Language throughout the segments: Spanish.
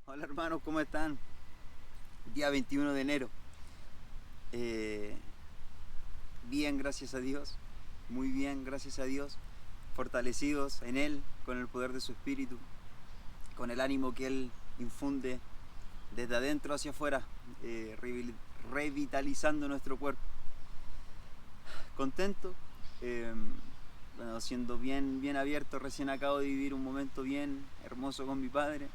Hola hermanos, ¿cómo están? Día 21 de enero. Bien, gracias a Dios. Muy bien, gracias a Dios. Fortalecidos en Él, con el poder de su Espíritu, con el ánimo que Él infunde desde adentro hacia afuera, revitalizando nuestro cuerpo. Contento, bueno, siendo bien abierto. Recién acabo de vivir un momento bien hermoso con mi padre,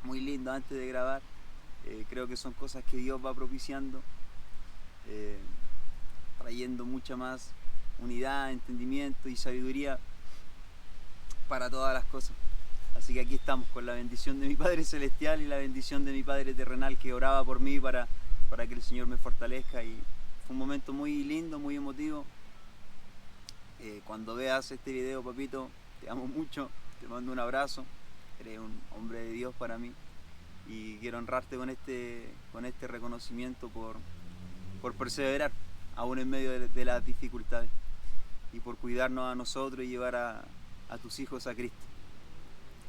muy lindo antes de grabar. Creo que son cosas que Dios va propiciando, trayendo mucha más unidad, entendimiento y sabiduría para todas las cosas. Así que aquí estamos con la bendición de mi Padre Celestial y la bendición de mi Padre Terrenal, que oraba por mí para que el Señor me fortalezca. Y fue un momento muy lindo, muy emotivo. Cuando veas este video, papito, te amo mucho, te mando un abrazo. Eres un hombre de Dios para mí y quiero honrarte con este reconocimiento por perseverar aún en medio de las dificultades y por cuidarnos a nosotros y llevar a tus hijos a Cristo.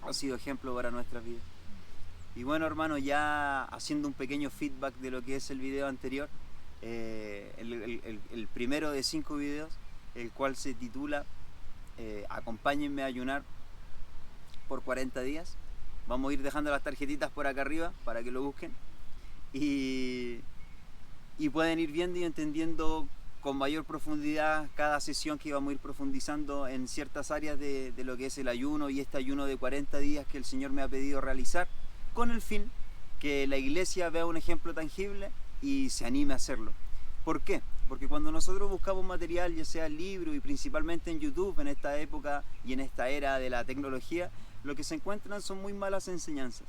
Ha sido ejemplo para nuestras vidas. Y bueno, hermano, ya haciendo un pequeño feedback de lo que es el video anterior, el primero de 5 videos, el cual se titula Acompáñenme a ayunar por 40 días. Vamos a ir dejando las tarjetitas por acá arriba para que lo busquen y pueden ir viendo y entendiendo con mayor profundidad cada sesión, que vamos a ir profundizando en ciertas áreas de lo que es el ayuno y este ayuno de 40 días que el Señor me ha pedido realizar, con el fin que la iglesia vea un ejemplo tangible y se anime a hacerlo. ¿Por qué? Porque cuando nosotros buscamos material, ya sea libro y principalmente en YouTube, en esta época y en esta era de la tecnología, lo que se encuentran son muy malas enseñanzas.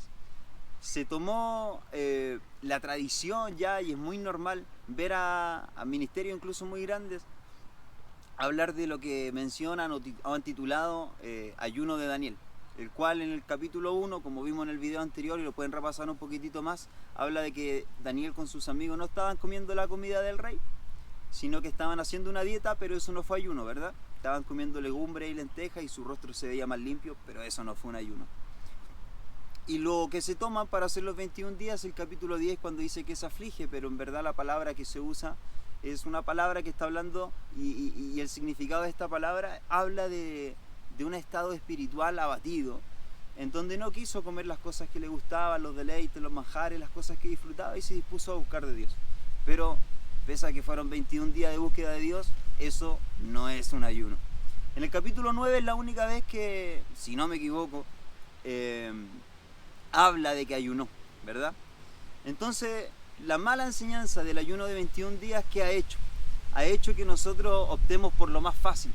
Se tomó la tradición ya, y es muy normal ver a ministerios incluso muy grandes hablar de lo que mencionan o han titulado ayuno de Daniel, el cual en el capítulo 1, como vimos en el video anterior y lo pueden repasar un poquitito más, habla de que Daniel con sus amigos no estaban comiendo la comida del rey, sino que estaban haciendo una dieta, pero eso no fue ayuno, ¿verdad? Estaban comiendo legumbres y lentejas y su rostro se veía más limpio, pero eso no fue un ayuno. Y lo que se toma para hacer los 21 días, el capítulo 10, cuando dice que se aflige, pero en verdad la palabra que se usa es una palabra que está hablando, y el significado de esta palabra habla de un estado espiritual abatido, en donde no quiso comer las cosas que le gustaban, los deleites, los manjares, las cosas que disfrutaba, y se dispuso a buscar de Dios. Pero pese a que fueron 21 días de búsqueda de Dios, eso no es un ayuno. En el capítulo 9 es la única vez que, si no me equivoco, habla de que ayunó, ¿verdad? Entonces, la mala enseñanza del ayuno de 21 días, ¿qué ha hecho? Ha hecho que nosotros optemos por lo más fácil,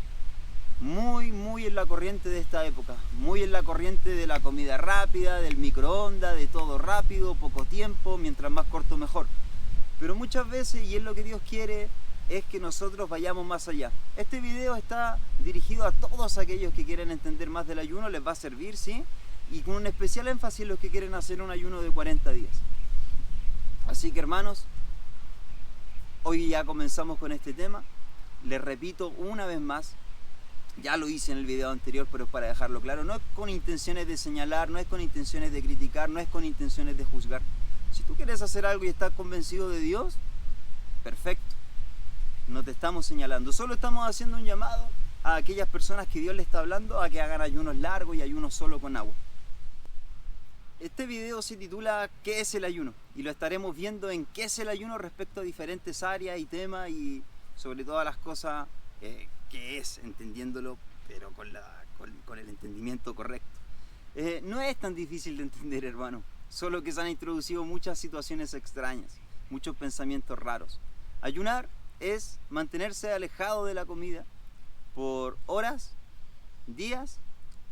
muy en la corriente de esta época, muy en la corriente de la comida rápida, del microondas, de todo rápido, poco tiempo, mientras más corto mejor. Pero muchas veces, y es lo que Dios quiere, es que nosotros vayamos más allá. Este video está dirigido a todos aquellos que quieren entender más del ayuno, les va a servir, ¿sí? Y con un especial énfasis los que quieren hacer un ayuno de 40 días. Así que hermanos, hoy ya comenzamos con este tema. Les repito una vez más, ya lo hice en el video anterior, pero es para dejarlo claro, no es con intenciones de señalar, no es con intenciones de criticar, no es con intenciones de juzgar. Si tú quieres hacer algo y estás convencido de Dios, perfecto, no te estamos señalando, solo estamos haciendo un llamado a aquellas personas que Dios le está hablando a que hagan ayunos largos y ayunos solo con agua. Este video se titula ¿Qué es el ayuno? Y lo estaremos viendo en qué es el ayuno respecto a diferentes áreas y temas, y sobre todas las cosas qué es, entendiéndolo, pero con el entendimiento correcto. No es tan difícil de entender, hermano, solo que se han introducido muchas situaciones extrañas, muchos pensamientos raros. Ayunar es mantenerse alejado de la comida por horas, días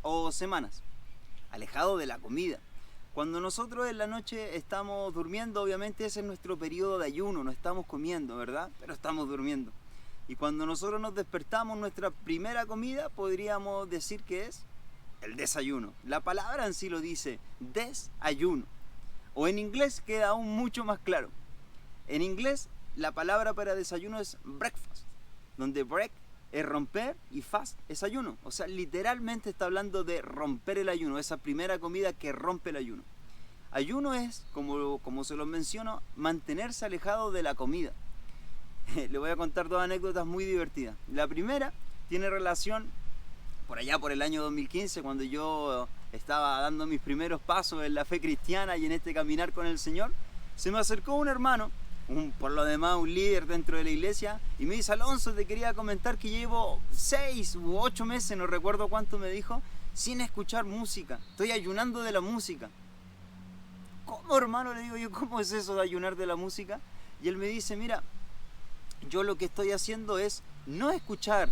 o semanas, alejado de la comida. Cuando nosotros en la noche estamos durmiendo, obviamente ese es nuestro periodo de ayuno, no estamos comiendo, ¿verdad? Pero estamos durmiendo. Y cuando nosotros nos despertamos, nuestra primera comida podríamos decir que es el desayuno. La palabra en sí lo dice, desayuno. O en inglés queda aún mucho más claro. En inglés la palabra para desayuno es breakfast, donde break es romper y fast es ayuno. O sea, literalmente está hablando de romper el ayuno, esa primera comida que rompe el ayuno. Ayuno es, como se lo menciono, mantenerse alejado de la comida. Le voy a contar dos anécdotas muy divertidas. La primera tiene relación por allá por el año 2015, cuando yo estaba dando mis primeros pasos en la fe cristiana y en este caminar con el Señor. Se me acercó un hermano, por lo demás un líder dentro de la iglesia, y me dice: Alonso, te quería comentar que llevo 6 u 8 meses, no recuerdo cuánto me dijo, sin escuchar música. Estoy ayunando de la música. ¿Cómo, hermano? Le digo yo, ¿cómo es eso de ayunar de la música? Y él me dice: mira, yo lo que estoy haciendo es no escuchar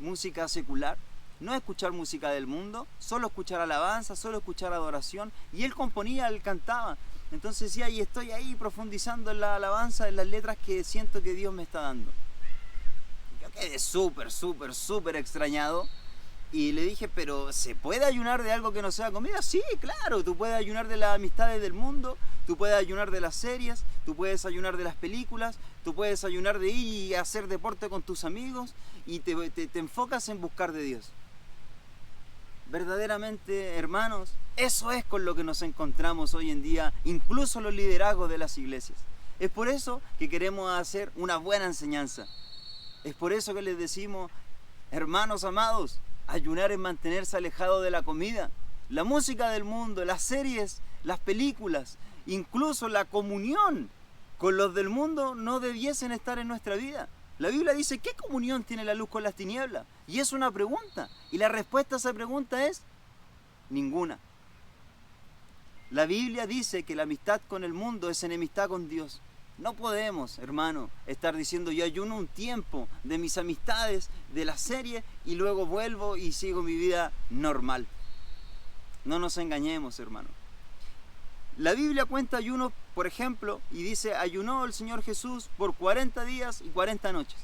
música secular, no escuchar música del mundo, solo escuchar alabanza, solo escuchar adoración. Y él componía, él cantaba. Entonces sí, ahí estoy ahí profundizando en la alabanza, en las letras que siento que Dios me está dando. Yo quedé súper extrañado. Y le dije: ¿pero se puede ayunar de algo que no sea comida? Sí, claro, tú puedes ayunar de las amistades del mundo, tú puedes ayunar de las series, tú puedes ayunar de las películas, tú puedes ayunar de ir y hacer deporte con tus amigos y te enfocas en buscar de Dios. Verdaderamente, hermanos, eso es con lo que nos encontramos hoy en día, incluso los liderazgos de las iglesias. Es por eso que queremos hacer una buena enseñanza. Es por eso que les decimos: hermanos amados, ayunar es mantenerse alejado de la comida, la música del mundo, las series, las películas, incluso la comunión con los del mundo no debiesen estar en nuestra vida. La Biblia dice: ¿qué comunión tiene la luz con las tinieblas? Y es una pregunta. Y la respuesta a esa pregunta es: ninguna. La Biblia dice que la amistad con el mundo es enemistad con Dios. No podemos, hermano, estar diciendo: yo ayuno un tiempo de mis amistades, de la serie, y luego vuelvo y sigo mi vida normal. No nos engañemos, hermano. La Biblia cuenta ayunos, por ejemplo, y dice: ayunó el Señor Jesús por 40 días y 40 noches.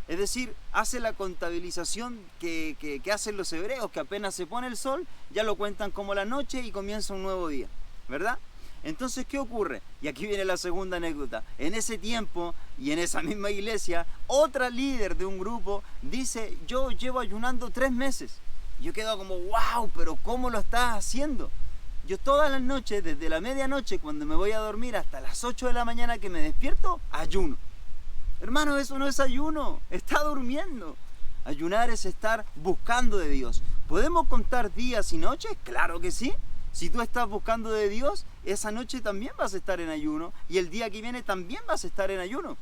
Es decir, hace la contabilización que hacen los hebreos, que apenas se pone el sol, ya lo cuentan como la noche y comienza un nuevo día, ¿verdad? Entonces, ¿qué ocurre? Y aquí viene la segunda anécdota. En ese tiempo y en esa misma iglesia, otra líder de un grupo dice: yo llevo ayunando 3 meses. Yo quedo como: wow, pero ¿cómo lo estás haciendo? Yo todas las noches, desde la medianoche cuando me voy a dormir hasta las 8 de la mañana que me despierto, ayuno. Hermano, eso no es ayuno, está durmiendo. Ayunar es estar buscando de Dios. ¿Podemos contar días y noches? Claro que sí. Si tú estás buscando de Dios, esa noche también vas a estar en ayuno y el día que viene también vas a estar en ayuno.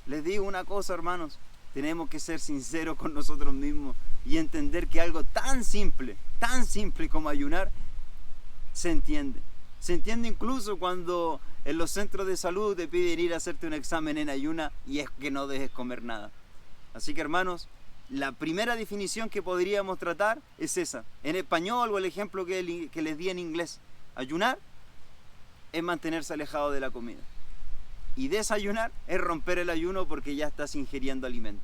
Les digo una cosa, hermanos, tenemos que ser sinceros con nosotros mismos y entender que algo tan simple como ayunar, se entiende. Se entiende incluso cuando en los centros de salud te piden ir a hacerte un examen en ayuna y es que no dejes comer nada. Así que, hermanos, la primera definición que podríamos tratar es esa. En español, o el ejemplo que les di en inglés: ayunar es mantenerse alejado de la comida. Y desayunar es romper el ayuno porque ya estás ingiriendo alimento.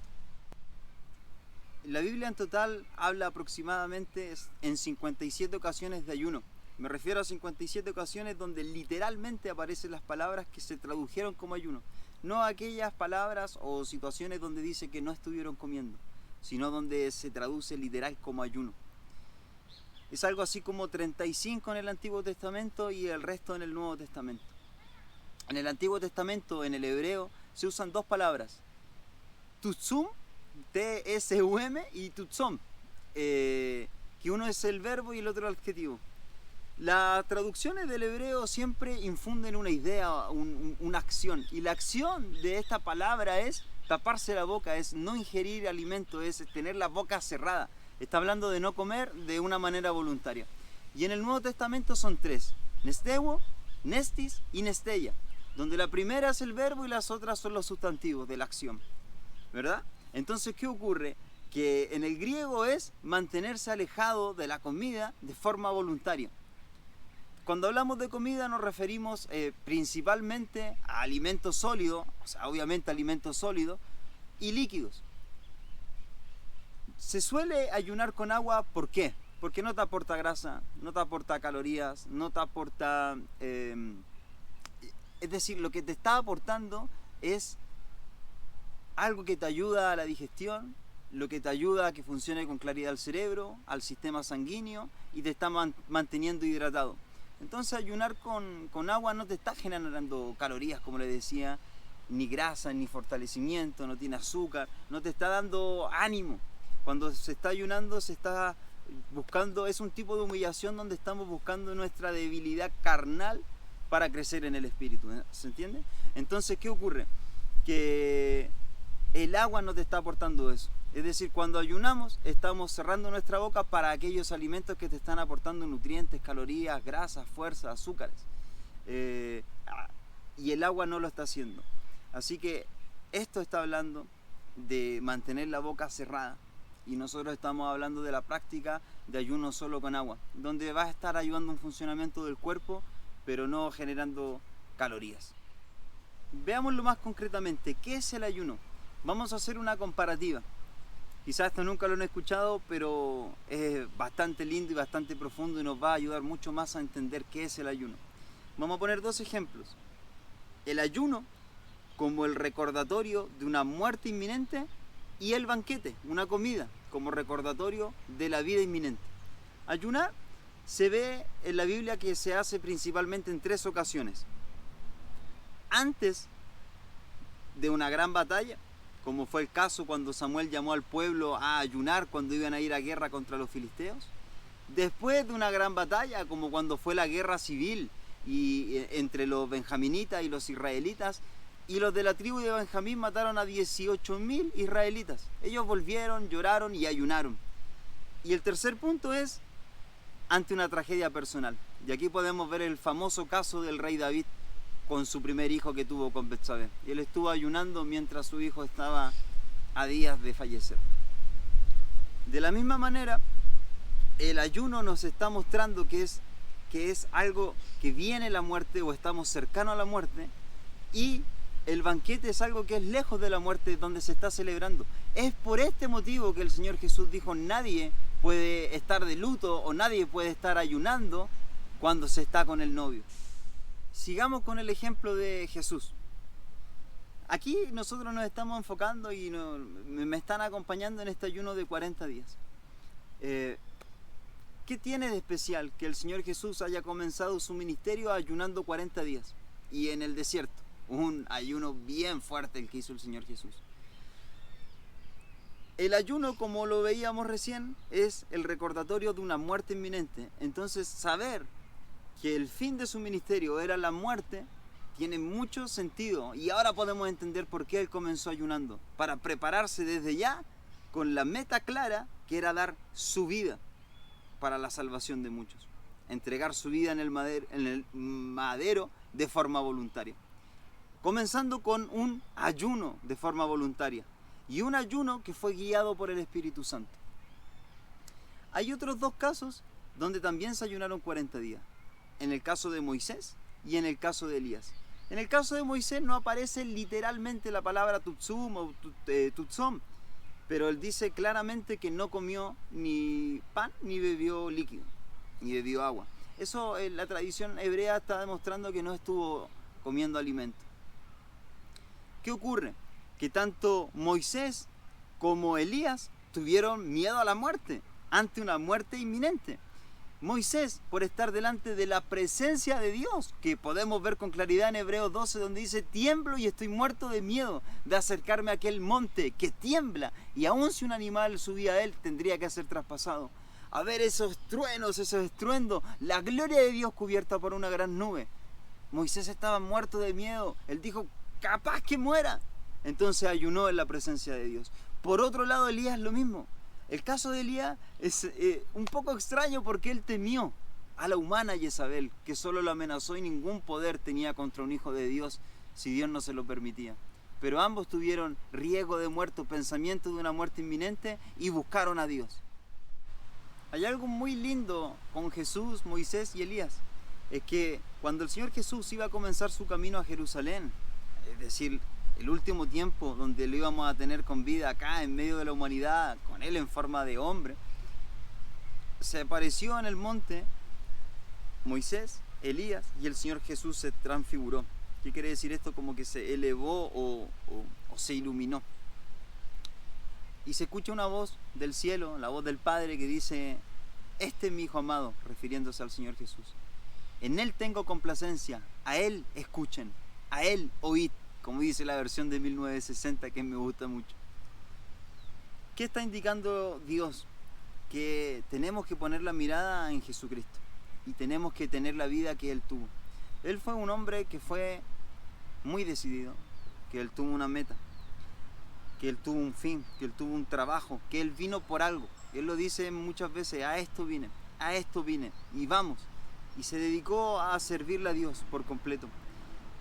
La Biblia en total habla aproximadamente en 57 ocasiones de ayuno. Me refiero a 57 ocasiones donde literalmente aparecen las palabras que se tradujeron como ayuno. No aquellas palabras o situaciones donde dice que no estuvieron comiendo, sino donde se traduce literal como ayuno. Es algo así como 35 en el Antiguo Testamento y el resto en el Nuevo Testamento. En el Antiguo Testamento, en el hebreo, se usan 2 palabras: tutsum, T-S-U-M, y tutsom, que uno es el verbo y el otro el adjetivo. Las traducciones del hebreo siempre infunden una idea, una acción. Y la acción de esta palabra es taparse la boca, es no ingerir alimento, es tener la boca cerrada. Está hablando de no comer de una manera voluntaria. Y en el Nuevo Testamento son 3: nesteuo, nestis y nesteia, donde la primera es el verbo y las otras son los sustantivos de la acción, ¿verdad? Entonces, ¿qué ocurre? Que en el griego es mantenerse alejado de la comida de forma voluntaria. Cuando hablamos de comida nos referimos principalmente a alimentos sólidos, o sea, obviamente alimentos sólidos y líquidos. Se suele ayunar con agua, ¿por qué? Porque no te aporta grasa, no te aporta calorías, no te aporta... es decir, lo que te está aportando es algo que te ayuda a la digestión, lo que te ayuda a que funcione con claridad el cerebro, al sistema sanguíneo y te está manteniendo hidratado. Entonces ayunar con agua no te está generando calorías, como le decía, ni grasa, ni fortalecimiento, no tiene azúcar, no te está dando ánimo. Cuando se está ayunando se está buscando, es un tipo de humillación donde estamos buscando nuestra debilidad carnal para crecer en el espíritu, ¿se entiende? Entonces, ¿qué ocurre? Que el agua no te está aportando eso. Es decir, cuando ayunamos estamos cerrando nuestra boca para aquellos alimentos que te están aportando nutrientes, calorías, grasas, fuerza, azúcares. Y el agua no lo está haciendo. Así que esto está hablando de mantener la boca cerrada. Y nosotros estamos hablando de la práctica de ayuno solo con agua, donde va a estar ayudando un funcionamiento del cuerpo, pero no generando calorías. Veámoslo más concretamente. ¿Qué es el ayuno? Vamos a hacer una comparativa. Quizás esto nunca lo han escuchado, pero es bastante lindo y bastante profundo y nos va a ayudar mucho más a entender qué es el ayuno. Vamos a poner dos ejemplos. El ayuno como el recordatorio de una muerte inminente y el banquete, una comida, como recordatorio de la vida inminente. Ayunar se ve en la Biblia que se hace principalmente en 3 ocasiones. Antes de una gran batalla, como fue el caso cuando Samuel llamó al pueblo a ayunar cuando iban a ir a guerra contra los filisteos. Después de una gran batalla, como cuando fue la guerra civil entre los benjaminitas y los israelitas, y los de la tribu de Benjamín mataron a 18.000 israelitas. Ellos volvieron, lloraron y ayunaron. Y el tercer punto es ante una tragedia personal. Y aquí podemos ver el famoso caso del rey David con su primer hijo que tuvo con Betsabé. Y él estuvo ayunando mientras su hijo estaba a días de fallecer. De la misma manera, el ayuno nos está mostrando que es algo que viene la muerte o estamos cercanos a la muerte, y el banquete es algo que es lejos de la muerte, donde se está celebrando. Es por este motivo que el Señor Jesús dijo: nadie puede estar de luto o nadie puede estar ayunando cuando se está con el novio. Sigamos con el ejemplo de Jesús. Aquí nosotros nos estamos enfocando y me están acompañando en este ayuno de 40 días. ¿Qué tiene de especial que el Señor Jesús haya comenzado su ministerio ayunando 40 días? Y en el desierto, un ayuno bien fuerte el que hizo el Señor Jesús. El ayuno, como lo veíamos recién, es el recordatorio de una muerte inminente. Entonces, saber que el fin de su ministerio era la muerte tiene mucho sentido, y ahora podemos entender por qué él comenzó ayunando, para prepararse desde ya con la meta clara, que era dar su vida para la salvación de muchos, entregar su vida en el madero de forma voluntaria, comenzando con un ayuno de forma voluntaria y un ayuno que fue guiado por el Espíritu Santo. Hay otros 2 casos donde también se ayunaron 40 días, en el caso de Moisés y en el caso de Elías. En el caso de Moisés no aparece literalmente la palabra tutsum o tutsom, pero él dice claramente que no comió ni pan ni bebió líquido, ni bebió agua. Eso en la tradición hebrea está demostrando que no estuvo comiendo alimento. ¿Qué ocurre? Que tanto Moisés como Elías tuvieron miedo a la muerte, ante una muerte inminente. Moisés, por estar delante de la presencia de Dios, que podemos ver con claridad en Hebreos 12, donde dice: tiemblo y estoy muerto de miedo de acercarme a aquel monte que tiembla, y aun si un animal subía a él, tendría que ser traspasado. A ver esos truenos, esos estruendos, la gloria de Dios cubierta por una gran nube. Moisés estaba muerto de miedo. Él dijo: capaz que muera. Entonces ayunó en la presencia de Dios. Por otro lado, Elías lo mismo. El caso de Elías es un poco extraño, porque él temió a la humana Jezabel, que solo lo amenazó y ningún poder tenía contra un hijo de Dios si Dios no se lo permitía. Pero ambos tuvieron riesgo de muerte, pensamiento de una muerte inminente, y buscaron a Dios. Hay algo muy lindo con Jesús, Moisés y Elías. Es que cuando el Señor Jesús iba a comenzar su camino a Jerusalén, es decir, el último tiempo donde lo íbamos a tener con vida acá en medio de la humanidad, con él en forma de hombre, se apareció en el monte Moisés, Elías, y el Señor Jesús se transfiguró. ¿Qué quiere decir esto? Como que se elevó o se iluminó. y se escucha una voz del cielo, la voz del Padre que dice: este es mi Hijo amado, refiriéndose al Señor Jesús. En Él tengo complacencia, a Él escuchen, a Él oíd, como dice la versión de 1960 que me gusta mucho. ¿Qué está indicando Dios? Que tenemos que poner la mirada en Jesucristo y tenemos que tener la vida que Él tuvo. Él fue un hombre que fue muy decidido, que Él tuvo una meta, que Él tuvo un fin, que Él tuvo un trabajo, que Él vino por algo. Él lo dice muchas veces: a esto vine y vamos. Y se dedicó a servirle a Dios por completo.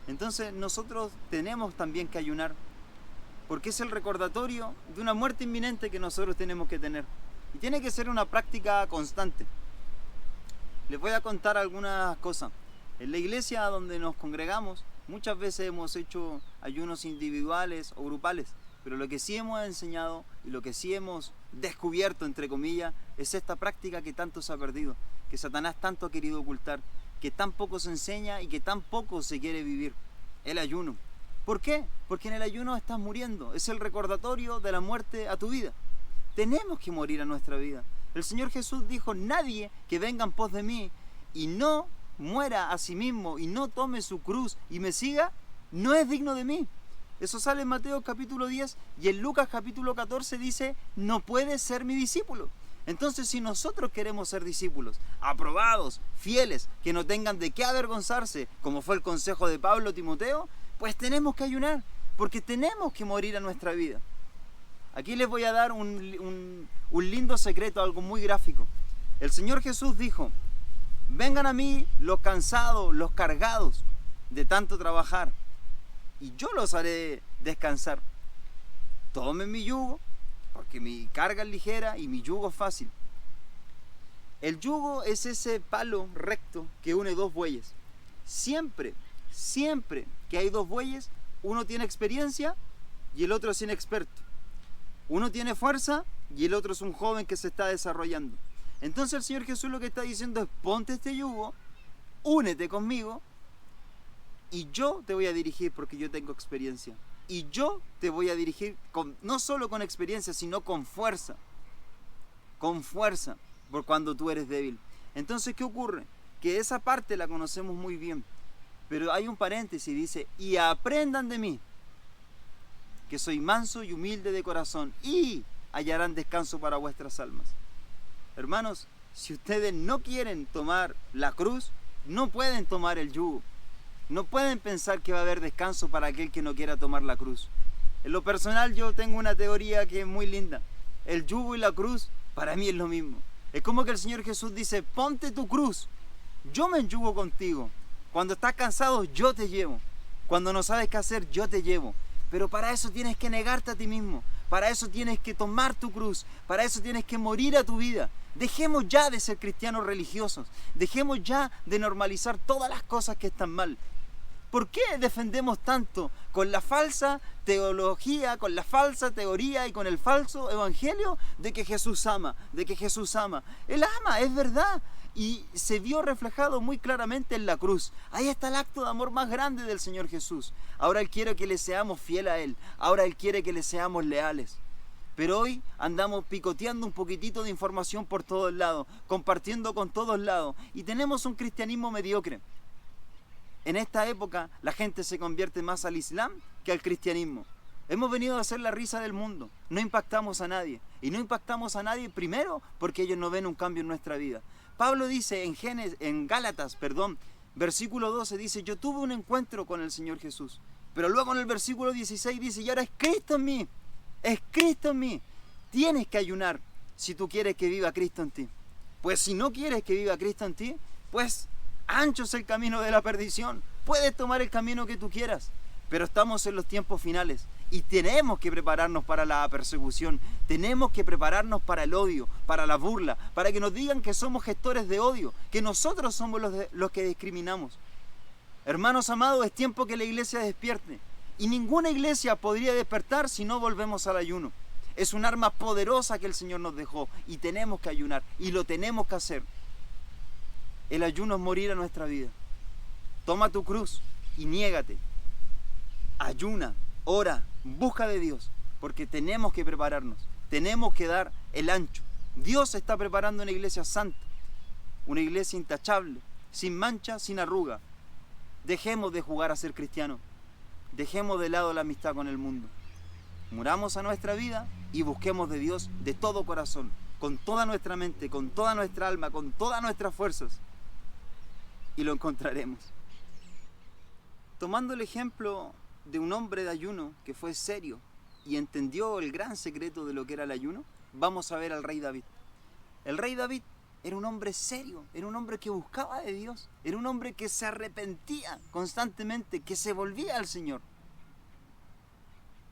Entonces nosotros tenemos también que ayunar, porque es el recordatorio de una muerte inminente que nosotros tenemos que tener. Y tiene que ser una práctica constante. Les voy a contar algunas cosas. En la iglesia donde nos congregamos, muchas veces hemos hecho ayunos individuales o grupales, pero lo que sí hemos enseñado y lo que sí hemos descubierto, entre comillas, es esta práctica que tanto se ha perdido, que Satanás tanto ha querido ocultar, que tan poco se enseña y que tan poco se quiere vivir: el ayuno. ¿Por qué? Porque en el ayuno estás muriendo, es el recordatorio de la muerte a tu vida. Tenemos que morir a nuestra vida. El Señor Jesús dijo: nadie que venga en pos de mí y no muera a sí mismo y no tome su cruz y me siga, no es digno de mí. Eso sale en Mateo capítulo 10 y en Lucas capítulo 14 dice: no puedes ser mi discípulo. Entonces, si nosotros queremos ser discípulos aprobados, fieles, que no tengan de qué avergonzarse, como fue el consejo de Pablo a Timoteo, pues tenemos que ayunar, porque tenemos que morir a nuestra vida. Aquí les voy a dar un lindo secreto, algo muy gráfico. El Señor Jesús dijo: vengan a mí los cansados, los cargados de tanto trabajar, y yo los haré descansar. Tomen mi yugo, porque mi carga es ligera y mi yugo es fácil. El yugo es ese palo recto que une dos bueyes. Siempre que hay dos bueyes, uno tiene experiencia y el otro es inexperto. Uno tiene fuerza y el otro es un joven que se está desarrollando. Entonces el Señor Jesús lo que está diciendo es: ponte este yugo, únete conmigo y yo te voy a dirigir porque yo tengo experiencia. Y yo te voy a dirigir no solo con experiencia, sino con fuerza. Con fuerza, por cuando tú eres débil. Entonces, ¿qué ocurre? Que esa parte la conocemos muy bien. Pero hay un paréntesis, dice: y aprendan de mí, que soy manso y humilde de corazón, y hallarán descanso para vuestras almas. Hermanos, si ustedes no quieren tomar la cruz, no pueden tomar el yugo. No pueden pensar que va a haber descanso para aquel que no quiera tomar la cruz. En lo personal, yo tengo una teoría que es muy linda. El yugo y la cruz para mí es lo mismo. Es como que el Señor Jesús dice: ponte tu cruz, yo me enjugo contigo. Cuando estás cansado, yo te llevo. Cuando no sabes qué hacer, yo te llevo. Pero para eso tienes que negarte a ti mismo. Para eso tienes que tomar tu cruz. Para eso tienes que morir a tu vida. Dejemos ya de ser cristianos religiosos. Dejemos ya de normalizar todas las cosas que están mal. ¿Por qué defendemos tanto con la falsa teología, con la falsa teoría y con el falso evangelio de que Jesús ama, de que Jesús ama? Él ama, es verdad. Y se vio reflejado muy claramente en la cruz. Ahí está el acto de amor más grande del Señor Jesús. Ahora Él quiere que le seamos fieles a Él. Ahora Él quiere que le seamos leales. Pero hoy andamos picoteando un poquitito de información por todos lados, compartiendo con todos lados. Y tenemos un cristianismo mediocre. En esta época la gente se convierte más al Islam que al cristianismo. Hemos venido a hacer la risa del mundo. No impactamos a nadie. Y no impactamos a nadie primero porque ellos no ven un cambio en nuestra vida. Pablo dice en Gálatas, versículo 12, dice: yo tuve un encuentro con el Señor Jesús. Pero luego en el versículo 16 dice: y ahora es Cristo en mí. Es Cristo en mí. Tienes que ayunar si tú quieres que viva Cristo en ti. Pues si no quieres que viva Cristo en ti, pues ancho es el camino de la perdición. Puedes tomar el camino que tú quieras, pero estamos en los tiempos finales y tenemos que prepararnos para la persecución. Tenemos que prepararnos para el odio, para la burla, para que nos digan que somos gestores de odio, que nosotros somos los que discriminamos. Hermanos amados, es tiempo que la iglesia despierte. Y ninguna iglesia podría despertar si no volvemos al ayuno. Es un arma poderosa que el Señor nos dejó y tenemos que ayunar y lo tenemos que hacer. El ayuno es morir a nuestra vida. Toma tu cruz y niégate. Ayuna, ora, busca de Dios, porque tenemos que prepararnos. tenemos que dar el ancho. Dios está preparando una iglesia santa, una iglesia intachable, sin mancha, sin arruga. Dejemos de jugar a ser cristianos. Dejemos de lado la amistad con el mundo. Muramos a nuestra vida y busquemos de Dios de todo corazón, con toda nuestra mente, con toda nuestra alma, con todas nuestras fuerzas. Y lo encontraremos. Tomando el ejemplo de un hombre de ayuno que fue serio y entendió el gran secreto de lo que era el ayuno, vamos a ver al rey David. El rey David era un hombre serio, era un hombre que buscaba de Dios, era un hombre que se arrepentía constantemente, que se volvía al Señor.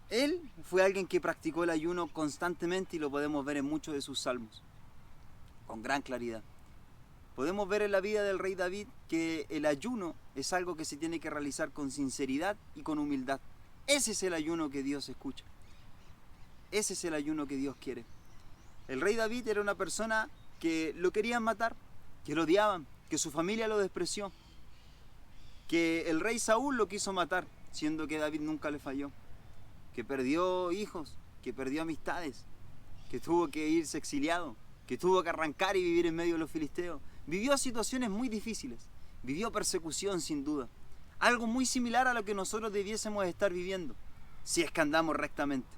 Él fue alguien que practicó el ayuno constantemente y lo podemos ver en muchos de sus salmos, con gran claridad. Podemos ver en la vida del rey David que el ayuno es algo que se tiene que realizar con sinceridad y con humildad. Ese es el ayuno que Dios escucha. Ese es el ayuno que Dios quiere. El rey David era una persona que lo querían matar, que lo odiaban, que su familia lo despreció, que el rey Saúl lo quiso matar, siendo que David nunca le falló, que perdió hijos, que perdió amistades, que tuvo que irse exiliado, que tuvo que arrancar y vivir en medio de los filisteos. Vivió situaciones muy difíciles, vivió persecución sin duda, algo muy similar a lo que nosotros debiésemos estar viviendo, si es que andamos rectamente.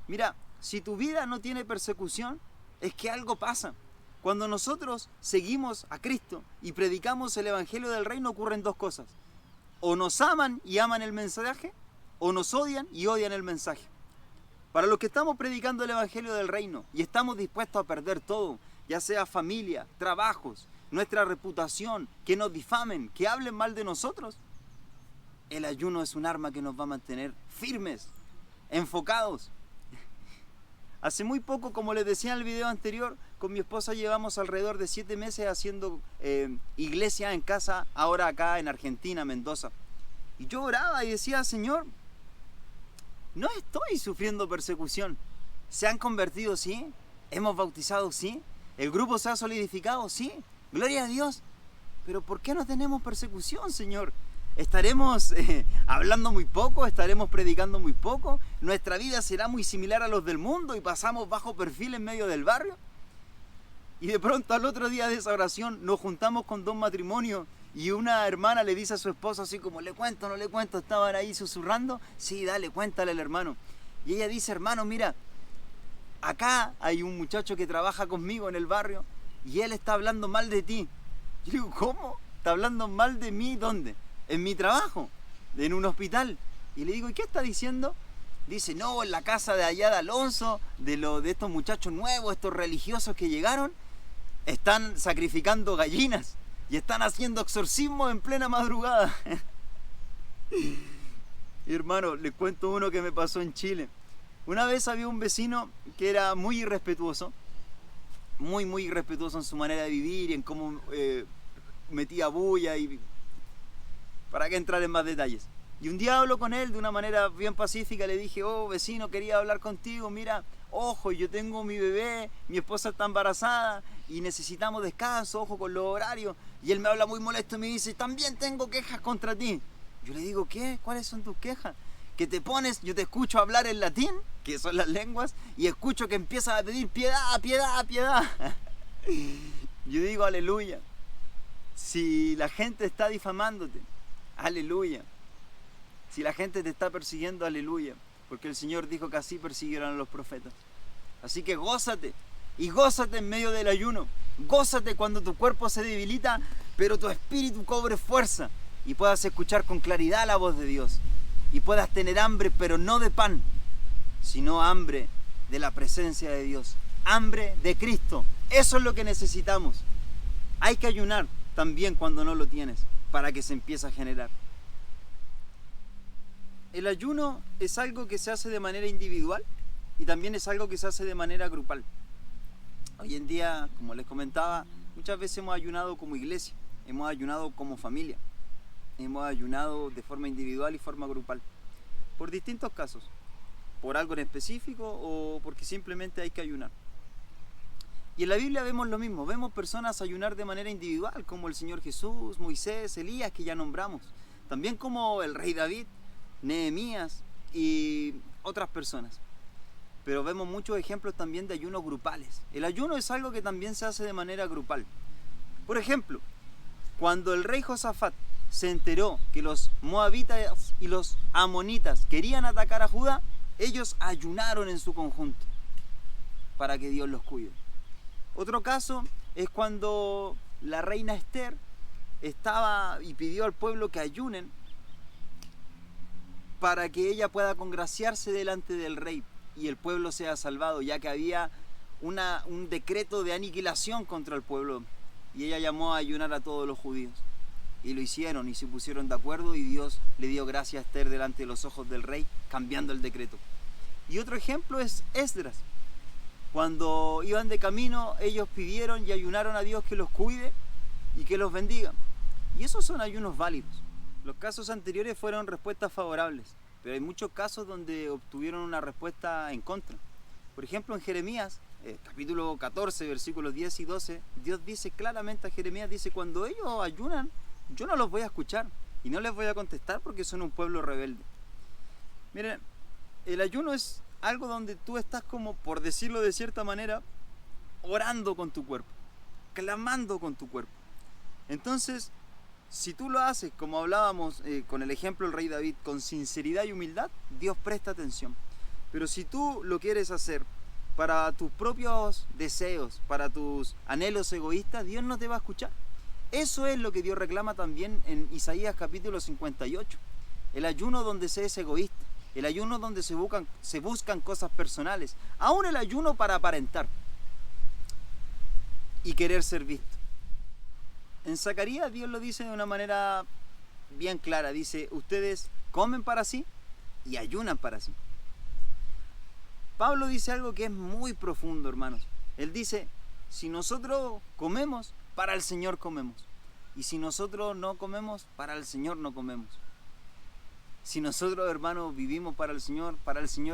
Mira, si tu vida no tiene persecución, es que algo pasa. Cuando nosotros seguimos a Cristo y predicamos el Evangelio del Reino, ocurren dos cosas. O nos aman y aman el mensaje, o nos odian y odian el mensaje. Para los que estamos predicando el Evangelio del Reino y estamos dispuestos a perder todo, ya sea familia, trabajos, nuestra reputación, que nos difamen, que hablen mal de nosotros, el ayuno es un arma que nos va a mantener firmes, enfocados. Hace muy poco, como les decía en el video anterior, con mi esposa llevamos alrededor de 7 meses haciendo iglesia en casa, ahora acá en Argentina, Mendoza. Y yo oraba y decía, Señor, no estoy sufriendo persecución. ¿Se han convertido? Sí. ¿Hemos bautizado? Sí. ¿El grupo se ha solidificado? Sí. Gloria a Dios. Pero ¿por qué no tenemos persecución, Señor? ¿Estaremos hablando muy poco? ¿Estaremos predicando muy poco? ¿Nuestra vida será muy similar a los del mundo y pasamos bajo perfil en medio del barrio? Y de pronto al otro día de esa oración nos juntamos con 2 matrimonios y una hermana le dice a su esposo así como, ¿le cuento, no le cuento? Estaban ahí susurrando. Sí, dale, cuéntale al hermano. Y ella dice, hermano, mira, acá hay un muchacho que trabaja conmigo en el barrio y él está hablando mal de ti. Yo digo, ¿cómo? ¿Está hablando mal de mí? ¿Dónde? En mi trabajo, en un hospital. Y le digo, ¿y qué está diciendo? Dice, no, en la casa de allá de Alonso, de estos muchachos nuevos, estos religiosos que llegaron, están sacrificando gallinas y están haciendo exorcismo en plena madrugada. Y hermano, les cuento uno que me pasó en Chile. Una vez había un vecino que era muy irrespetuoso, muy irrespetuoso en su manera de vivir y en cómo metía bulla y... ¿Para qué entrar en más detalles? Y un día hablo con él de una manera bien pacífica, le dije, oh vecino, quería hablar contigo, mira, ojo, yo tengo mi bebé, mi esposa está embarazada y necesitamos descanso, ojo con los horarios. Y él me habla muy molesto y me dice, también tengo quejas contra ti. Yo le digo, ¿qué? ¿Cuáles son tus quejas? Que te pones, yo te escucho hablar en latín, que son las lenguas, y escucho que empiezas a pedir piedad, piedad, piedad. Yo digo, aleluya. Si la gente está difamándote, aleluya. Si la gente te está persiguiendo, aleluya. Porque el Señor dijo que así persiguieron a los profetas. Así que gózate. Y gózate en medio del ayuno. Gózate cuando tu cuerpo se debilita, pero tu espíritu cobre fuerza. Y puedas escuchar con claridad la voz de Dios. Y puedas tener hambre, pero no de pan, sino hambre de la presencia de Dios. Hambre de Cristo. Eso es lo que necesitamos. Hay que ayunar también cuando no lo tienes, para que se empiece a generar. El ayuno es algo que se hace de manera individual y también es algo que se hace de manera grupal. Hoy en día, como les comentaba, muchas veces hemos ayunado como iglesia, hemos ayunado como familia, hemos ayunado de forma individual y forma grupal, por distintos casos, por algo en específico o porque simplemente hay que ayunar. Y en la Biblia vemos lo mismo, vemos personas ayunar de manera individual, como el Señor Jesús, Moisés, Elías, que ya nombramos, también como el rey David, Nehemías y otras personas. pero vemos muchos ejemplos también de ayunos grupales. El ayuno es algo que también se hace de manera grupal. Por ejemplo, cuando el rey Josafat se enteró que los moabitas y los amonitas querían atacar a Judá, ellos ayunaron en su conjunto para que Dios los cuide. Otro caso es cuando la reina Esther estaba y pidió al pueblo que ayunen para que ella pueda congraciarse delante del rey y el pueblo sea salvado, ya que había un decreto de aniquilación contra el pueblo, y ella llamó a ayunar a todos los judíos, y lo hicieron y se pusieron de acuerdo, y Dios le dio gracia a Esther delante de los ojos del rey, cambiando el decreto. Y otro ejemplo es Esdras. Cuando iban de camino, ellos pidieron y ayunaron a Dios que los cuide y que los bendiga, y esos son ayunos válidos. Los casos anteriores fueron respuestas favorables, pero hay muchos casos donde obtuvieron una respuesta en contra. Por ejemplo, en Jeremías, capítulo 14, versículos 10 y 12, Dios dice claramente a Jeremías, dice: cuando ellos ayunan, yo no los voy a escuchar y no les voy a contestar porque son un pueblo rebelde. Miren, el ayuno es algo donde tú estás, como por decirlo de cierta manera, orando con tu cuerpo, clamando con tu cuerpo. Entonces, si tú lo haces, como hablábamos con el ejemplo del rey David, con sinceridad y humildad, Dios presta atención. Pero si tú lo quieres hacer para tus propios deseos, para tus anhelos egoístas, Dios no te va a escuchar. Eso es lo que Dios reclama también en Isaías capítulo 58. El ayuno donde se es egoísta, el ayuno donde se buscan cosas personales, aún el ayuno para aparentar y querer ser visto. En Zacarías Dios lo dice de una manera bien clara, dice: ustedes comen para sí y ayunan para sí. Pablo dice algo que es muy profundo, hermanos. Él dice: si nosotros comemos, para el Señor comemos. Y si nosotros no comemos, para el Señor no comemos. Si nosotros, hermanos, vivimos para el Señor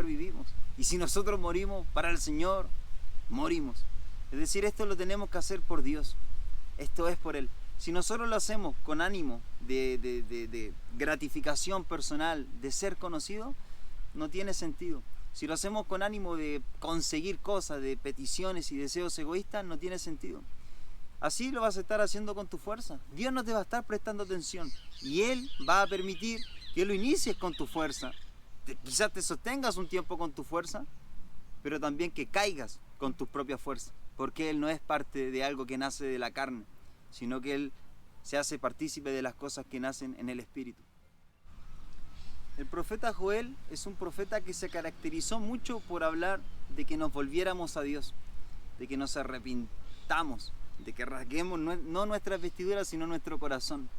vivimos. Y si nosotros morimos, para el Señor morimos. Es decir, esto lo tenemos que hacer por Dios. Esto es por Él. Si nosotros lo hacemos con ánimo de gratificación personal, de ser conocido, no tiene sentido. Si lo hacemos con ánimo de conseguir cosas, de peticiones y deseos egoístas, no tiene sentido. Así lo vas a estar haciendo con tu fuerza. Dios no te va a estar prestando atención y Él va a permitir que lo inicies con tu fuerza. Quizás te sostengas un tiempo con tu fuerza, pero también que caigas con tus propias fuerzas, porque Él no es parte de algo que nace de la carne, sino que Él se hace partícipe de las cosas que nacen en el Espíritu. El profeta Joel es un profeta que se caracterizó mucho por hablar de que nos volviéramos a Dios, de que nos arrepintamos, de que rasguemos no nuestras vestiduras, sino nuestro corazón,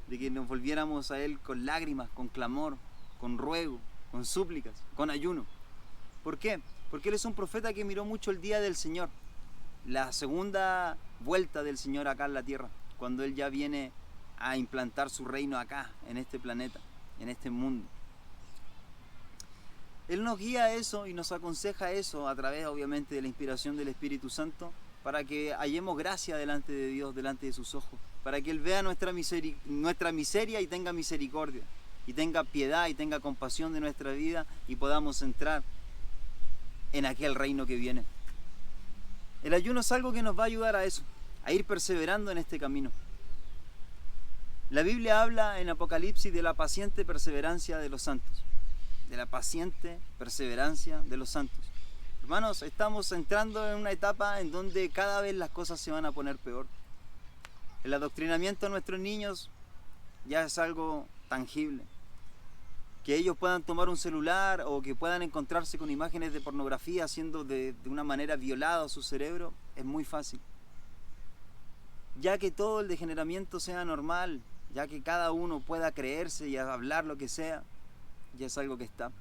de que nos volviéramos a Él con lágrimas, con clamor, con ruego, con súplicas, con ayuno. ¿Por qué? Porque Él es un profeta que miró mucho el día del Señor, la segunda vuelta del Señor acá en la tierra, cuando Él ya viene a implantar su reino acá, en este planeta, en este mundo. Él nos guía a eso y nos aconseja eso a través, obviamente, de la inspiración del Espíritu Santo, para que hallemos gracia delante de Dios, delante de sus ojos, para que Él vea nuestra miseria y tenga misericordia, y tenga piedad y tenga compasión de nuestra vida, y podamos entrar en aquel reino que viene. El ayuno es algo que nos va a ayudar a eso, a ir perseverando en este camino. La Biblia habla en Apocalipsis de la paciente perseverancia de los santos, de la paciente perseverancia de los santos. Hermanos, estamos entrando en una etapa en donde cada vez las cosas se van a poner peor. El adoctrinamiento de nuestros niños ya es algo tangible. Que ellos puedan tomar un celular o que puedan encontrarse con imágenes de pornografía haciendo de una manera violada su cerebro es muy fácil. Ya que todo el degeneramiento sea normal, ya que cada uno pueda creerse y hablar lo que sea, ya es algo que está.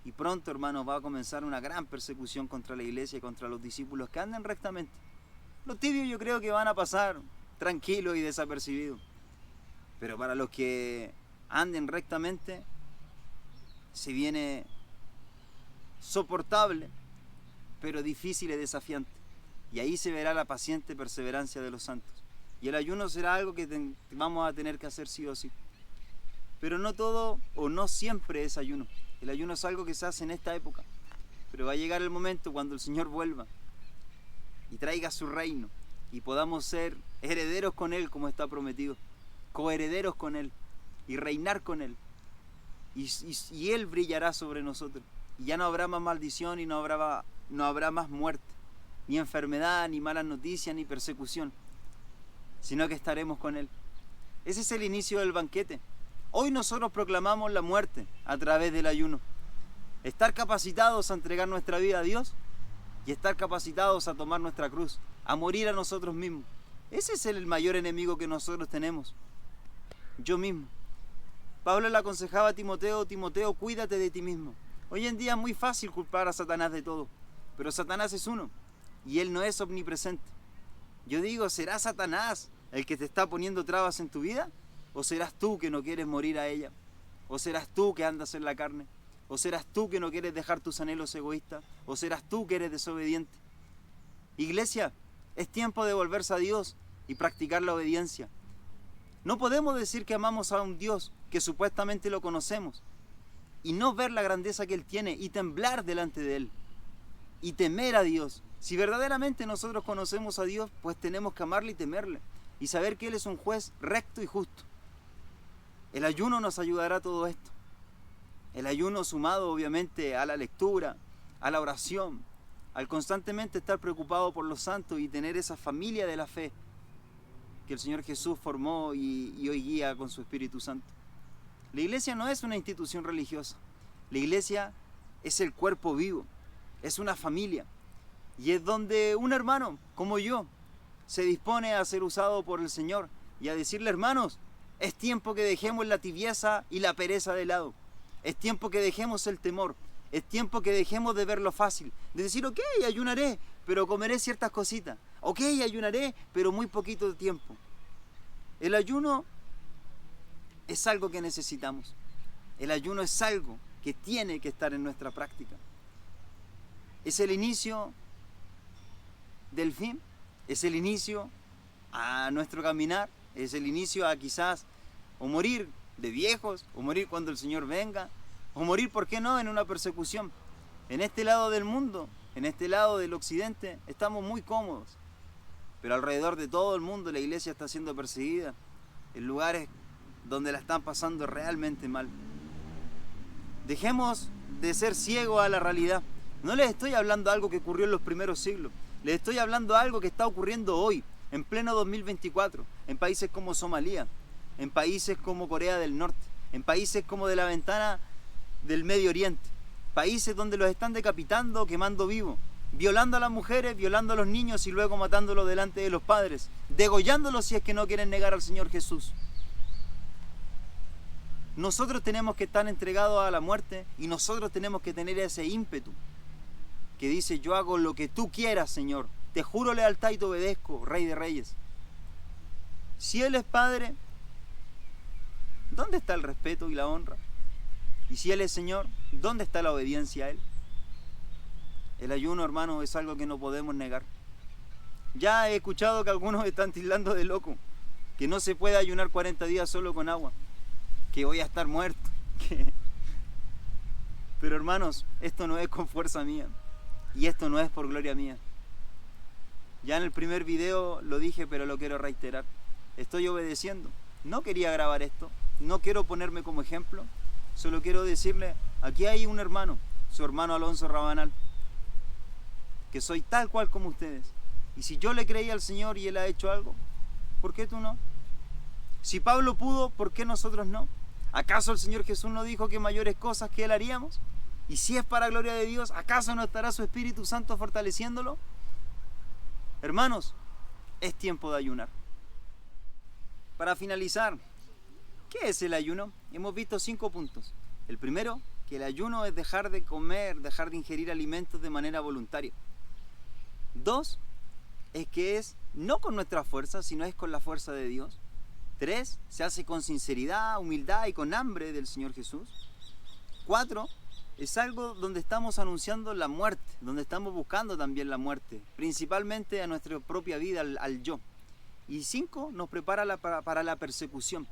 Y pronto, hermanos, va a comenzar una gran persecución contra la iglesia y contra los discípulos que anden rectamente. Los tibios yo creo que van a pasar tranquilos y desapercibidos. Pero para los que anden rectamente, se viene soportable, pero difícil y desafiante. Y ahí se verá la paciente perseverancia de los santos. Y el ayuno será algo que vamos a tener que hacer sí o sí. Pero no todo o no siempre es ayuno. El ayuno es algo que se hace en esta época. pero va a llegar el momento cuando el Señor vuelva y traiga su reino y podamos ser herederos con Él como está prometido, coherederos con Él y reinar con Él. Y Él brillará sobre nosotros. Y ya no habrá más maldición y no habrá más muerte, ni enfermedad, ni malas noticias, ni persecución, sino que estaremos con Él. Ese es el inicio del banquete. Hoy nosotros proclamamos la muerte a través del ayuno. Estar capacitados a entregar nuestra vida a Dios y estar capacitados a tomar nuestra cruz, a morir a nosotros mismos. Ese es el mayor enemigo que nosotros tenemos, yo mismo. Pablo le aconsejaba a Timoteo, Timoteo, cuídate de ti mismo. Hoy en día es muy fácil culpar a Satanás de todo, pero Satanás es uno y él no es omnipresente. Yo digo, ¿será Satanás el que te está poniendo trabas en tu vida? ¿O serás tú que no quieres morir a ella? ¿O serás tú que andas en la carne? ¿O serás tú que no quieres dejar tus anhelos egoístas? ¿O serás tú que eres desobediente? Iglesia, es tiempo de volverse a Dios y practicar la obediencia. No podemos decir que amamos a un Dios que supuestamente lo conocemos y no ver la grandeza que Él tiene y temblar delante de Él y temer a Dios. Si verdaderamente nosotros conocemos a Dios, pues tenemos que amarle y temerle y saber que Él es un juez recto y justo. El ayuno nos ayudará a todo esto. El ayuno sumado obviamente a la lectura, a la oración, al constantemente estar preocupado por los santos y tener esa familia de la fe que el Señor Jesús formó y hoy guía con su Espíritu Santo. La iglesia no es una institución religiosa. La iglesia es el cuerpo vivo, es una familia y es donde un hermano como yo se dispone a ser usado por el Señor y a decirle: hermanos, es tiempo que dejemos la tibieza y la pereza de lado. Es tiempo que dejemos el temor. Es tiempo que dejemos de ver lo fácil. De decir, ok, ayunaré, pero comeré ciertas cositas. Ok, ayunaré, pero muy poquito tiempo. El ayuno es algo que necesitamos. El ayuno es algo que tiene que estar en nuestra práctica. Es el inicio del fin. Es el inicio a nuestro caminar. Es el inicio a quizás o morir de viejos, o morir cuando el Señor venga, o morir, ¿por qué no?, en una persecución. En este lado del mundo, en este lado del occidente, estamos muy cómodos, pero alrededor de todo el mundo la iglesia está siendo perseguida, en lugares donde la están pasando realmente mal. Dejemos de ser ciegos a la realidad. No les estoy hablando de algo que ocurrió en los primeros siglos, les estoy hablando de algo que está ocurriendo hoy, en pleno 2024, en países como Somalia, en países como Corea del Norte, en países como de la ventana del Medio Oriente, países donde los están decapitando, quemando vivos, violando a las mujeres, violando a los niños y luego matándolos delante de los padres, degollándolos si es que no quieren negar al Señor Jesús. Nosotros tenemos que estar entregados a la muerte y nosotros tenemos que tener ese ímpetu que dice: yo hago lo que tú quieras, Señor, te juro lealtad y te obedezco, Rey de Reyes. Si Él es Padre, ¿dónde está el respeto y la honra? Y si Él es Señor, ¿dónde está la obediencia a Él? El ayuno, hermano, es algo que no podemos negar. Ya he escuchado que algunos están tildando de loco, que no se puede ayunar 40 días solo con agua, que voy a estar muerto. Pero hermanos, esto no es con fuerza mía, y esto no es por gloria mía. Ya en el primer video lo dije, pero lo quiero reiterar. Estoy obedeciendo. No quería grabar esto, no quiero ponerme como ejemplo, solo quiero decirle: aquí hay un hermano, su hermano Alonso Rabanal, que soy tal cual como ustedes. Y si yo le creí al Señor y Él ha hecho algo, ¿por qué tú no? Si Pablo pudo, ¿por qué nosotros no? ¿Acaso el Señor Jesús no dijo que mayores cosas que Él haríamos? Y si es para gloria de Dios, ¿acaso no estará su Espíritu Santo fortaleciéndolo? Hermanos, es tiempo de ayunar. Para finalizar, ¿qué es el ayuno? Hemos visto 5 puntos. El primero, que el ayuno es dejar de comer, dejar de ingerir alimentos de manera voluntaria. 2, es que es no con nuestra fuerza, sino es con la fuerza de Dios. 3, se hace con sinceridad, humildad y con hambre del Señor Jesús. 4, es algo donde estamos anunciando la muerte, donde estamos buscando también la muerte, principalmente a nuestra propia vida, al yo. Y 5, nos prepara para la persecución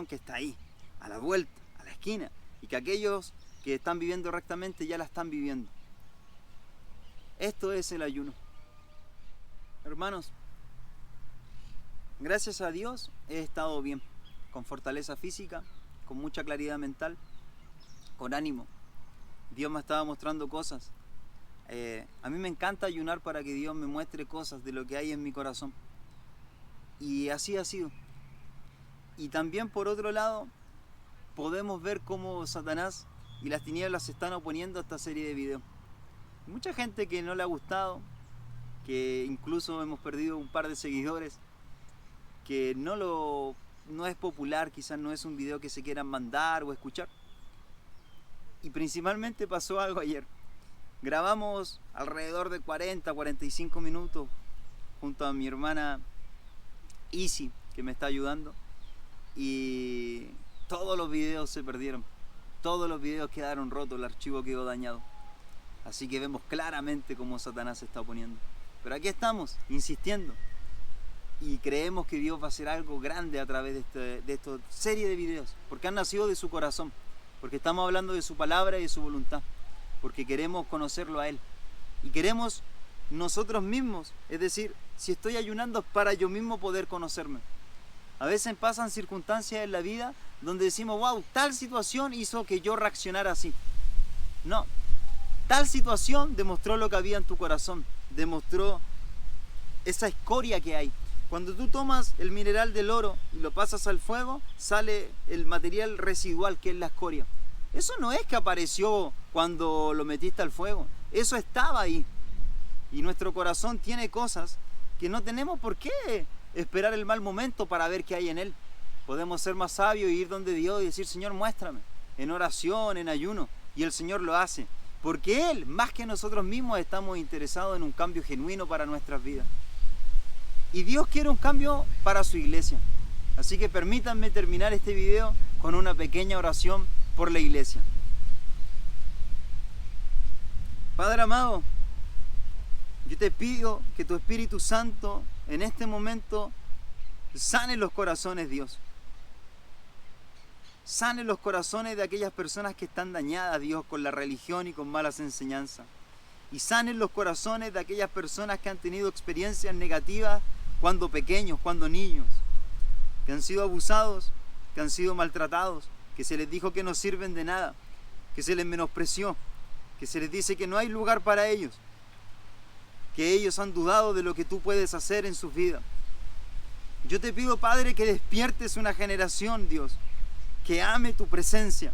que está ahí, a la vuelta, a la esquina, y que aquellos que están viviendo rectamente ya la están viviendo. Esto es el ayuno. Hermanos, gracias a Dios he estado bien, con fortaleza física, con mucha claridad mental, con ánimo. Dios me estaba mostrando cosas. A mí me encanta ayunar para que Dios me muestre cosas de lo que hay en mi corazón. Y así ha sido. Y también por otro lado, podemos ver cómo Satanás y las tinieblas se están oponiendo a esta serie de videos. Mucha gente que no le ha gustado, que incluso hemos perdido un par de seguidores, que no es popular, quizás no es un video que se quieran mandar o escuchar. Y principalmente pasó algo ayer. Grabamos alrededor de 40-45 minutos junto a mi hermana Isi, que me está ayudando, y todos los videos se perdieron. Todos los videos quedaron rotos, el archivo quedó dañado. Así que vemos claramente cómo Satanás se está oponiendo. Pero aquí estamos, insistiendo. Y creemos que Dios va a hacer algo grande a través de esta serie de videos. Porque han nacido de su corazón. Porque estamos hablando de su palabra y de su voluntad. Porque queremos conocerlo a Él. Y queremos nosotros mismos, es decir, si estoy ayunando es para yo mismo poder conocerme. A veces pasan circunstancias en la vida donde decimos, wow, tal situación hizo que yo reaccionara así. No. Tal situación demostró lo que había en tu corazón, demostró esa escoria que hay. Cuando tú tomas el mineral del oro y lo pasas al fuego, sale el material residual que es la escoria. Eso no es que apareció cuando lo metiste al fuego, eso estaba ahí. Y nuestro corazón tiene cosas que no tenemos por qué esperar el mal momento para ver qué hay en él. Podemos ser más sabios y ir donde Dios y decir, Señor, muéstrame, en oración, en ayuno, y el Señor lo hace. Porque Él, más que nosotros mismos, estamos interesados en un cambio genuino para nuestras vidas. Y Dios quiere un cambio para su iglesia. Así que permítanme terminar este video con una pequeña oración por la iglesia. Padre amado, yo te pido que tu Espíritu Santo en este momento sane los corazones, Dios. Sane los corazones de aquellas personas que están dañadas, Dios, con la religión y con malas enseñanzas. Y sane los corazones de aquellas personas que han tenido experiencias negativas cuando pequeños, cuando niños. Que han sido abusados, que han sido maltratados, que se les dijo que no sirven de nada, que se les menospreció, que se les dice que no hay lugar para ellos, que ellos han dudado de lo que tú puedes hacer en sus vidas. Yo te pido, Padre, que despiertes una generación, Dios, que ame tu presencia,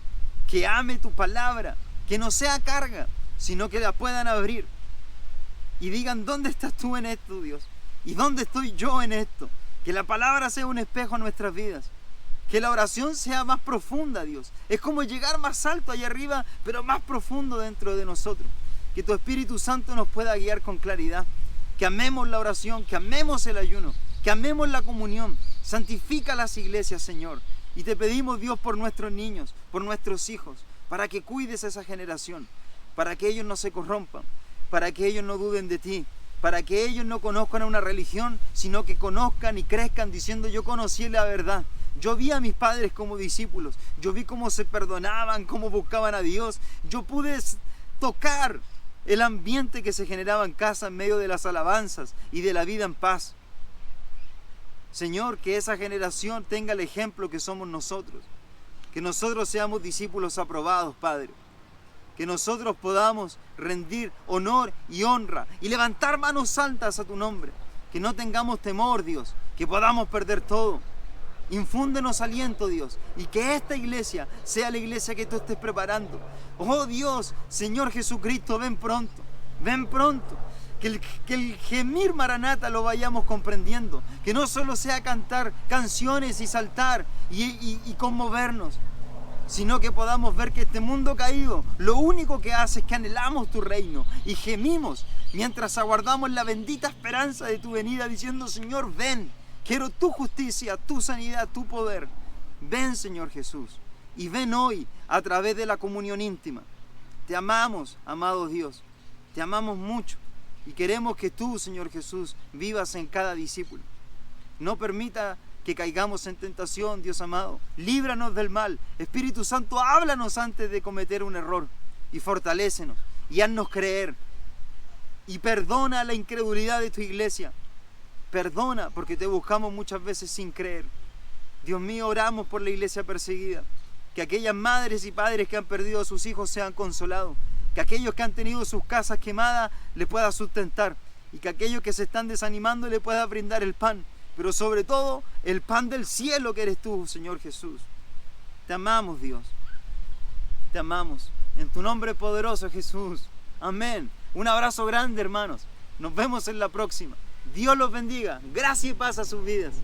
que ame tu palabra, que no sea carga, sino que la puedan abrir y digan, ¿dónde estás tú en esto, Dios? ¿Y dónde estoy yo en esto? Que la palabra sea un espejo en nuestras vidas, que la oración sea más profunda, Dios. Es como llegar más alto allá arriba, pero más profundo dentro de nosotros. Que tu Espíritu Santo nos pueda guiar con claridad, que amemos la oración, que amemos el ayuno, que amemos la comunión. Santifica las iglesias, Señor. Y te pedimos, Dios, por nuestros niños, por nuestros hijos, para que cuides a esa generación, para que ellos no se corrompan, para que ellos no duden de ti, para que ellos no conozcan a una religión, sino que conozcan y crezcan diciendo, yo conocí la verdad. Yo vi a mis padres como discípulos, yo vi cómo se perdonaban, cómo buscaban a Dios. Yo pude tocar el ambiente que se generaba en casa en medio de las alabanzas y de la vida en paz. Señor, que esa generación tenga el ejemplo que somos nosotros. Que nosotros seamos discípulos aprobados, Padre. Que nosotros podamos rendir honor y honra y levantar manos altas a tu nombre. Que no tengamos temor, Dios. Que podamos perder todo. Infúndenos aliento, Dios. Y que esta iglesia sea la iglesia que tú estés preparando. Oh Dios, Señor Jesucristo, ven pronto. Ven pronto. Que el gemir Maranata lo vayamos comprendiendo. Que no solo sea cantar canciones y saltar y conmovernos, sino que podamos ver que este mundo caído lo único que hace es que anhelamos tu reino y gemimos mientras aguardamos la bendita esperanza de tu venida diciendo, Señor, ven, quiero tu justicia, tu sanidad, tu poder. Ven, Señor Jesús, y ven hoy a través de la comunión íntima. Te amamos, amado Dios, te amamos mucho. Y queremos que tú, Señor Jesús, vivas en cada discípulo. No permita que caigamos en tentación, Dios amado. Líbranos del mal. Espíritu Santo, háblanos antes de cometer un error. Y fortalécenos. Y haznos creer Y perdona la incredulidad de tu iglesia. Perdona, porque te buscamos muchas veces sin creer. Dios mío, oramos por la iglesia perseguida. Que aquellas madres y padres que han perdido a sus hijos sean consolados. Que aquellos que han tenido sus casas quemadas le pueda sustentar. Y que aquellos que se están desanimando le pueda brindar el pan. Pero sobre todo, el pan del cielo que eres tú, Señor Jesús. Te amamos, Dios. Te amamos. En tu nombre poderoso, Jesús. Amén. Un abrazo grande, hermanos. Nos vemos en la próxima. Dios los bendiga. Gracia y paz a sus vidas.